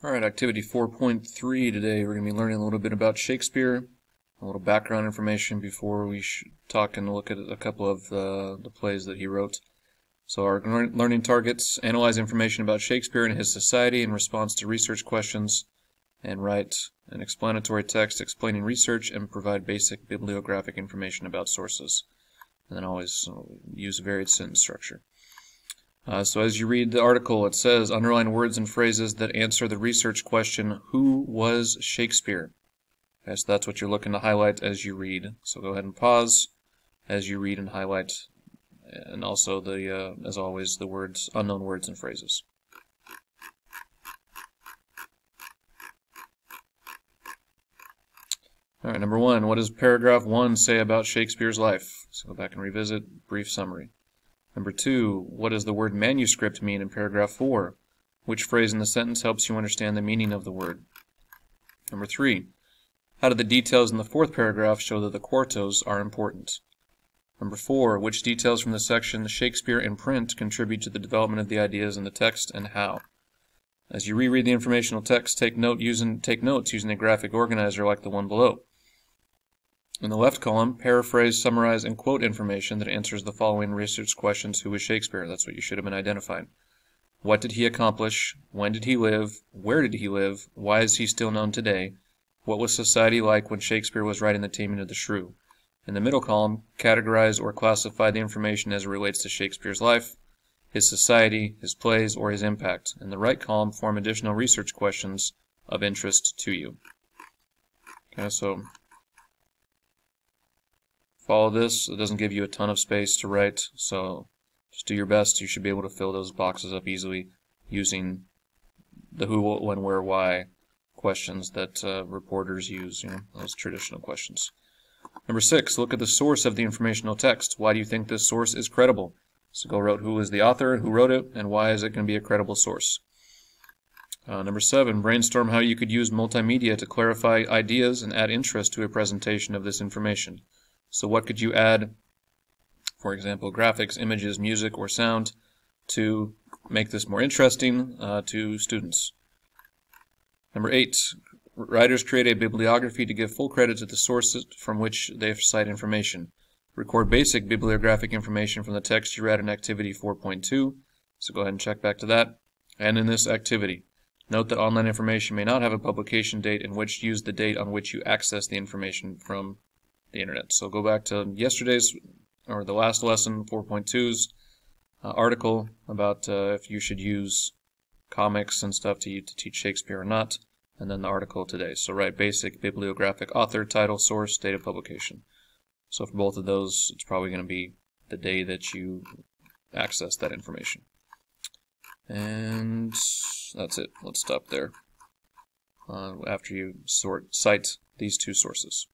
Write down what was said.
Alright, activity 4.3 today. We're going to be learning a little bit about Shakespeare, a little background information before we talk and look at a couple of the plays that he wrote. So our learning targets: analyze information about Shakespeare and his society in response to research questions, and write an explanatory text explaining research and provide basic bibliographic information about sources. And then always use varied sentence structure. So as you read the article, it says, underline words and phrases that answer the research question, who was Shakespeare? Okay, so that's what you're looking to highlight as you read. So go ahead and pause as you read and highlight, and also the, as always, the words, unknown words and phrases. Alright, number 1, what does paragraph 1 say about Shakespeare's life? So go back and revisit, brief summary. Number 2, what does the word manuscript mean in paragraph 4? Which phrase in the sentence helps you understand the meaning of the word? Number 3, how do the details in the 4th paragraph show that the quartos are important? Number 4, which details from the section Shakespeare in print contribute to the development of the ideas in the text, and how? As you reread the informational text, take notes using a graphic organizer like the one below. In the left column, paraphrase, summarize, and quote information that answers the following research questions. Who was Shakespeare? That's what you should have been identifying. What did he accomplish? When did he live? Where did he live? Why is he still known today? What was society like when Shakespeare was writing The Taming of the Shrew? In the middle column, categorize or classify the information as it relates to Shakespeare's life, his society, his plays, or his impact. In the right column, form additional research questions of interest to you. Okay, so follow this. It doesn't give you a ton of space to write, so just do your best. You should be able to fill those boxes up easily using the who, what, when, where, why questions that reporters use, those traditional questions. Number 6, look at the source of the informational text. Why do you think this source is credible? So go wrote who is the author, who wrote it, and why is it going to be a credible source. Number 7, brainstorm how you could use multimedia to clarify ideas and add interest to a presentation of this information. So what could you add, for example, graphics, images, music, or sound, to make this more interesting to students? Number 8, writers create a bibliography to give full credit to the sources from which they cite information. Record basic bibliographic information from the text you read in activity 4.2, so go ahead and check back to that. And in this activity, note that online information may not have a publication date, in which use the date on which you access the information from the internet. So go back to yesterday's, or the last lesson, 4.2's article about if you should use comics and stuff to teach Shakespeare or not, and then the article today. So write basic bibliographic, author, title, source, date of publication. So for both of those, it's probably going to be the day that you access that information. And that's it. Let's stop there after you cite these two sources.